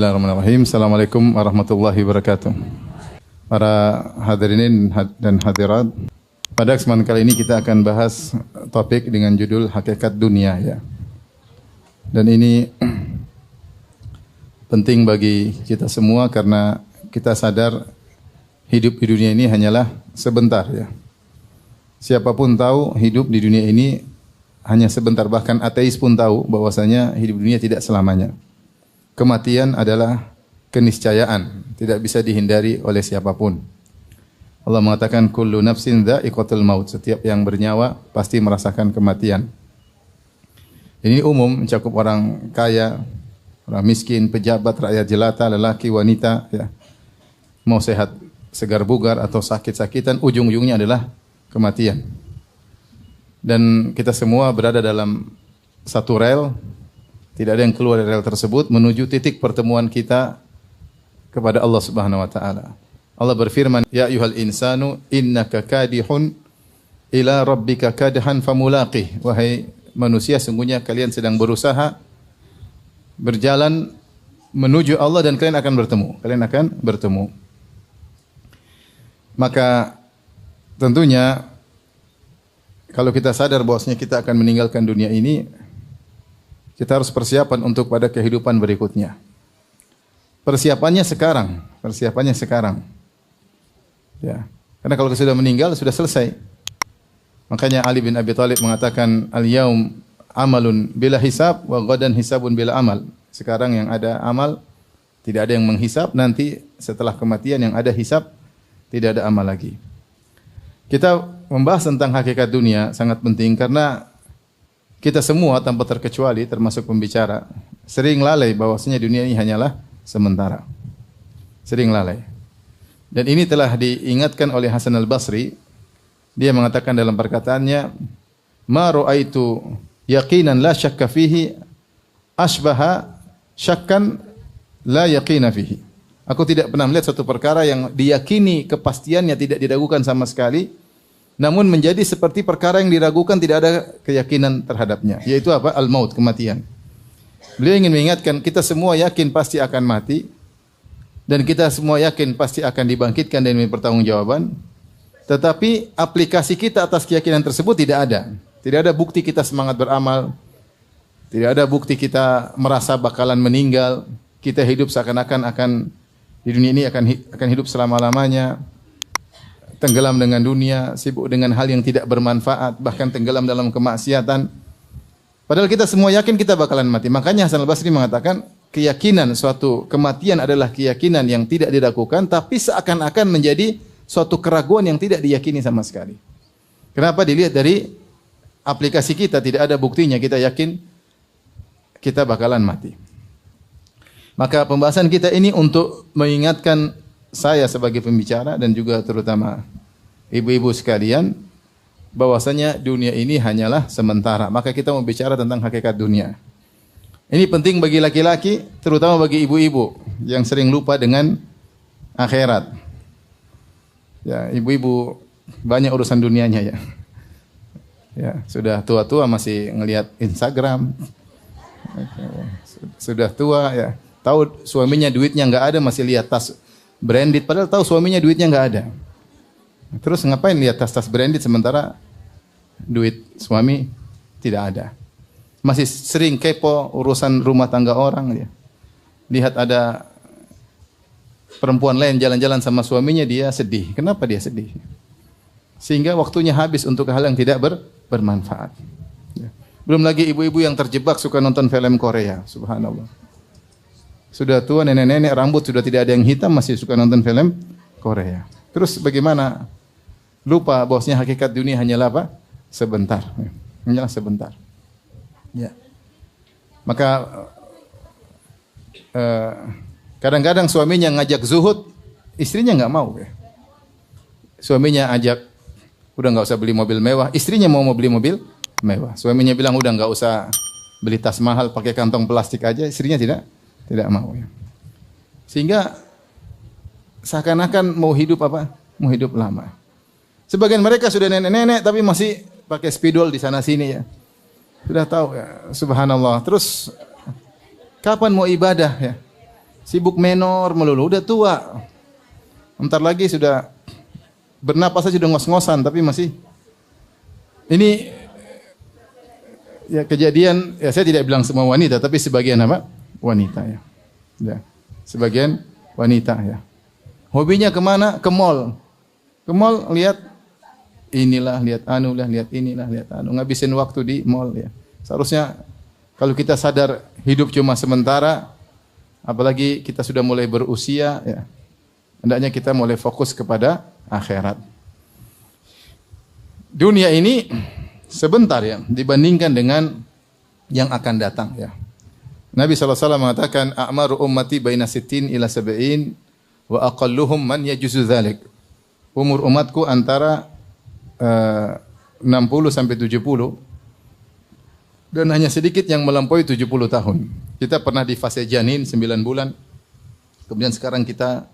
Bismillahirrahmanirrahim. Assalamualaikum warahmatullahi wabarakatuh. Para hadirin dan hadirat, pada kesempatan kali ini kita akan bahas topik dengan judul hakikat dunia ya. Dan ini penting bagi kita semua karena kita sadar hidup di dunia ini hanyalah sebentar ya. Siapapun tahu hidup di dunia ini hanya sebentar, bahkan ateis pun tahu bahwasanya hidup dunia tidak selamanya. Kematian adalah keniscayaan, tidak bisa dihindari oleh siapapun. Allah mengatakan kullu nafsin dha'iqatul maut, setiap yang bernyawa pasti merasakan kematian. Ini umum mencakup orang kaya, orang miskin, pejabat, rakyat jelata, lelaki, wanita ya. Mau sehat segar bugar atau sakit-sakitan, ujung-ujungnya adalah kematian. Dan kita semua berada dalam satu rel. Tidak ada yang keluar dari rel tersebut menuju titik pertemuan kita kepada Allah Subhanahu wa taala. Allah berfirman, "Ya ayyuhal insanu innaka kadihun ila rabbika kadhan famulaqih." Wahai manusia, sungguhnya kalian sedang berusaha berjalan menuju Allah dan kalian akan bertemu. Kalian akan bertemu. Maka tentunya kalau kita sadar bahwasanya kita akan meninggalkan dunia ini, kita harus persiapan untuk pada kehidupan berikutnya. Persiapannya sekarang. Ya. Karena kalau sudah meninggal sudah selesai. Makanya Ali bin Abi Thalib mengatakan al-yaum amalun bila hisab wa ghadan hisabun bila amal. Sekarang yang ada amal, tidak ada yang menghisab, nanti setelah kematian yang ada hisab, tidak ada amal lagi. Kita membahas tentang hakikat dunia sangat penting karena kita semua tanpa terkecuali termasuk pembicara sering lalai bahwasanya dunia ini hanyalah sementara. Sering lalai. Dan ini telah diingatkan oleh Hasan al-Basri. Dia mengatakan dalam perkataannya, "Ma ra'aitu yaqinan la syakka fihi asbaha syakkan la yaqina fihi." Aku tidak pernah melihat suatu perkara yang diyakini kepastiannya tidak diragukan sama sekali, namun menjadi seperti perkara yang diragukan tidak ada keyakinan terhadapnya, yaitu apa? Al-maut, kematian. Beliau ingin mengingatkan kita semua yakin pasti akan mati dan kita semua yakin pasti akan dibangkitkan dan dipertanggungjawaban. Tetapi aplikasi kita atas keyakinan tersebut tidak ada. Tidak ada bukti kita semangat beramal. Tidak ada bukti kita merasa bakalan meninggal. Kita hidup seakan-akan di dunia ini akan hidup selama-lamanya. Tenggelam dengan dunia, sibuk dengan hal yang tidak bermanfaat, bahkan tenggelam dalam kemaksiatan. Padahal kita semua yakin kita bakalan mati. Makanya Hasan al-Basri mengatakan, keyakinan suatu kematian adalah keyakinan yang tidak diragukan, tapi seakan-akan menjadi suatu keraguan yang tidak diyakini sama sekali. Kenapa? Dilihat dari aplikasi kita, tidak ada buktinya, kita yakin kita bakalan mati. Maka pembahasan kita ini untuk mengingatkan saya sebagai pembicara dan juga terutama ibu-ibu sekalian bahwasanya dunia ini hanyalah sementara. Maka kita mau bicara tentang hakikat dunia. Ini penting bagi laki-laki, terutama bagi ibu-ibu yang sering lupa dengan akhirat. Ya, ibu-ibu banyak urusan dunianya ya. Ya, sudah tua-tua masih ngelihat Instagram. Sudah tua ya, tahu suaminya duitnya enggak ada masih lihat tas branded, padahal tahu suaminya duitnya nggak ada. Terus ngapain lihat tas-tas branded sementara duit suami tidak ada. Masih sering kepo urusan rumah tangga orang ya. Lihat ada perempuan lain jalan-jalan sama suaminya, dia sedih. Kenapa dia sedih? Sehingga waktunya habis untuk hal yang tidak bermanfaat. Ya. Belum lagi ibu-ibu yang terjebak suka nonton film Korea, subhanallah. Sudah tua, nenek-nenek, rambut sudah tidak ada yang hitam, masih suka nonton film Korea. Terus bagaimana? Lupa bahwasanya hakikat dunia hanyalah apa? Sebentar. Hanyalah sebentar. Ya. Maka kadang-kadang suaminya ngajak zuhud, istrinya nggak mau. Ya. Suaminya ajak, udah nggak usah beli mobil mewah, istrinya mau beli mobil mewah. Suaminya bilang udah nggak usah beli tas mahal, pakai kantong plastik aja, istrinya tidak mau ya. Sehingga seakan-akan mau hidup apa? Mau hidup lama. Sebagian mereka sudah nenek-nenek tapi masih pakai spidol di sana sini ya. Sudah tahu ya, subhanallah. Terus kapan mau ibadah ya? Sibuk menor melulu, udah tua. Bentar lagi sudah bernapas saja sudah ngos-ngosan, tapi masih ini ya kejadian, ya saya tidak bilang semua wanita, tapi sebagian apa? Wanita ya. Ya. Sebagian wanita ya. Hobinya kemana? Ke mall. Ke mall lihat inilah, lihat anu lah, lihat inilah, lihat anu. Ngabisin waktu di mall ya. Seharusnya kalau kita sadar hidup cuma sementara, apalagi kita sudah mulai berusia ya. Hendaknya kita mulai fokus kepada akhirat. Dunia ini sebentar ya dibandingkan dengan yang akan datang ya. Nabi SAW mengatakan a'maru ummati baina sittin ila sab'in wa aqalluhum man yajuzu dzalik. Umur umatku antara 60 sampai 70 dan hanya sedikit yang melampaui 70 tahun. Kita pernah di fase janin 9 bulan. Kemudian sekarang kita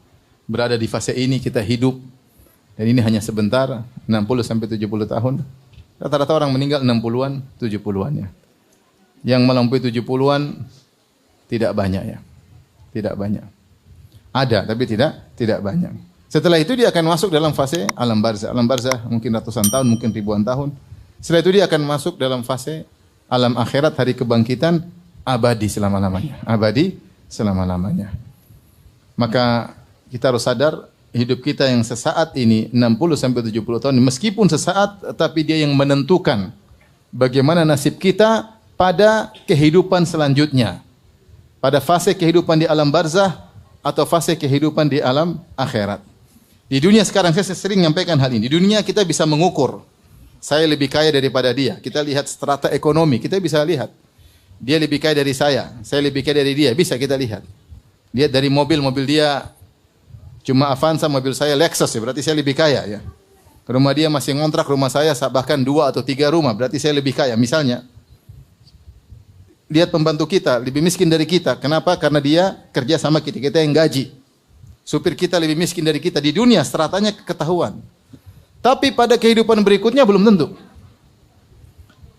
berada di fase ini, kita hidup. Dan ini hanya sebentar, 60 sampai 70 tahun. Rata-rata orang meninggal 60-an, 70-an ya. Yang melampaui 70-an tidak banyak ya. Tidak banyak. Ada tapi tidak banyak. Setelah itu dia akan masuk dalam fase alam barzah. Alam barzah mungkin ratusan tahun, mungkin ribuan tahun. Setelah itu dia akan masuk dalam fase alam akhirat, hari kebangkitan abadi selama-lamanya. Abadi selama-lamanya. Maka kita harus sadar hidup kita yang sesaat ini 60 sampai 70 tahun meskipun sesaat tapi dia yang menentukan bagaimana nasib kita pada kehidupan selanjutnya. Pada fase kehidupan di alam barzah atau fase kehidupan di alam akhirat. Di dunia sekarang saya sering menyampaikan hal ini. Di dunia kita bisa mengukur saya lebih kaya daripada dia. Kita lihat strata ekonomi, kita bisa lihat. Dia lebih kaya dari saya lebih kaya dari dia, bisa kita lihat. Lihat dari mobil dia cuma Avanza, mobil saya Lexus ya, berarti saya lebih kaya ya. Rumah dia masih ngontrak, rumah saya bahkan 2 atau 3 rumah, berarti saya lebih kaya. Misalnya, lihat pembantu kita lebih miskin dari kita. Kenapa? Karena dia kerja sama kita yang gaji. Supir kita lebih miskin dari kita. Di dunia stratanya ketahuan. Tapi pada kehidupan berikutnya belum tentu.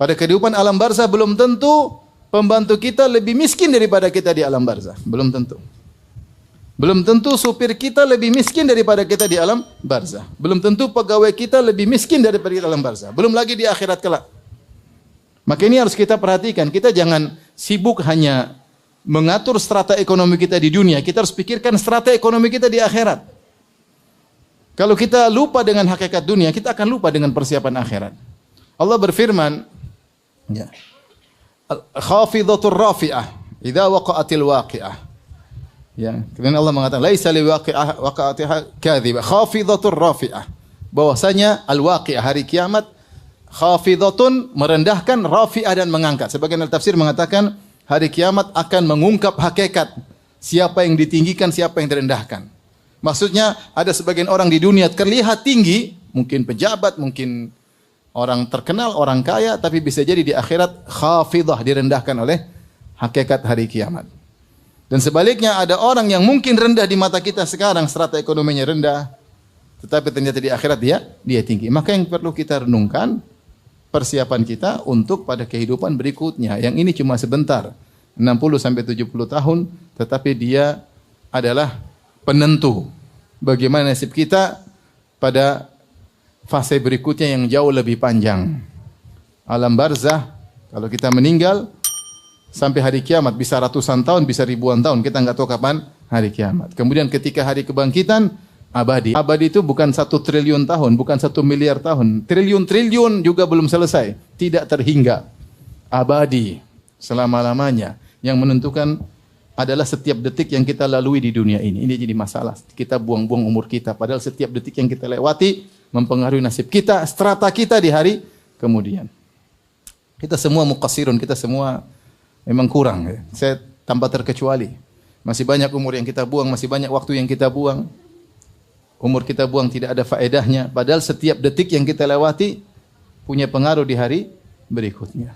Pada kehidupan alam barzah belum tentu pembantu kita lebih miskin daripada kita di alam barzah. Belum tentu. Belum tentu supir kita lebih miskin daripada kita di alam barzah. Belum tentu pegawai kita lebih miskin daripada di alam barzah. Belum lagi di akhirat kelak. Maka ini harus kita perhatikan. Kita jangan sibuk hanya mengatur strata ekonomi kita di dunia. Kita harus pikirkan strata ekonomi kita di akhirat. Kalau kita lupa dengan hakikat dunia, kita akan lupa dengan persiapan akhirat. Allah berfirman, ya, khafidhatur rafi'ah, idza waqa'atil waqi'ah. Ya, kemudian Allah mengatakan laisa liwaqi'ah waqa'atiha kadhiba khafidhatur rafi'ah. Bahwasanya al-waqi'ah hari kiamat khafidhatun merendahkan, rafi'ah dan mengangkat. Sebagian tafsir mengatakan hari kiamat akan mengungkap hakikat siapa yang ditinggikan, siapa yang direndahkan. Maksudnya ada sebagian orang di dunia terlihat tinggi, mungkin pejabat, mungkin orang terkenal, orang kaya, tapi bisa jadi di akhirat khafidah, direndahkan oleh hakikat hari kiamat. Dan sebaliknya ada orang yang mungkin rendah di mata kita sekarang, strata ekonominya rendah, tetapi ternyata di akhirat dia tinggi. Maka yang perlu kita renungkan persiapan kita untuk pada kehidupan berikutnya. Yang ini cuma sebentar, 60 sampai 70 tahun, tetapi dia adalah penentu bagaimana nasib kita pada fase berikutnya yang jauh lebih panjang. Alam barzah, kalau kita meninggal sampai hari kiamat bisa ratusan tahun, bisa ribuan tahun, kita nggak tahu kapan hari kiamat. Kemudian ketika hari kebangkitan abadi. Abadi itu bukan 1 triliun tahun, bukan 1 miliar tahun. Triliun-triliun juga belum selesai, tidak terhingga. Abadi selama-lamanya. Yang menentukan adalah setiap detik yang kita lalui di dunia ini. Ini jadi masalah. Kita buang-buang umur kita. Padahal setiap detik yang kita lewati mempengaruhi nasib kita, strata kita di hari kemudian. Kita semua muqassirun, kita semua memang kurang. Ya. Saya tanpa terkecuali. Masih banyak umur yang kita buang, masih banyak waktu yang kita buang. Umur kita buang tidak ada faedahnya. Padahal setiap detik yang kita lewati punya pengaruh di hari berikutnya.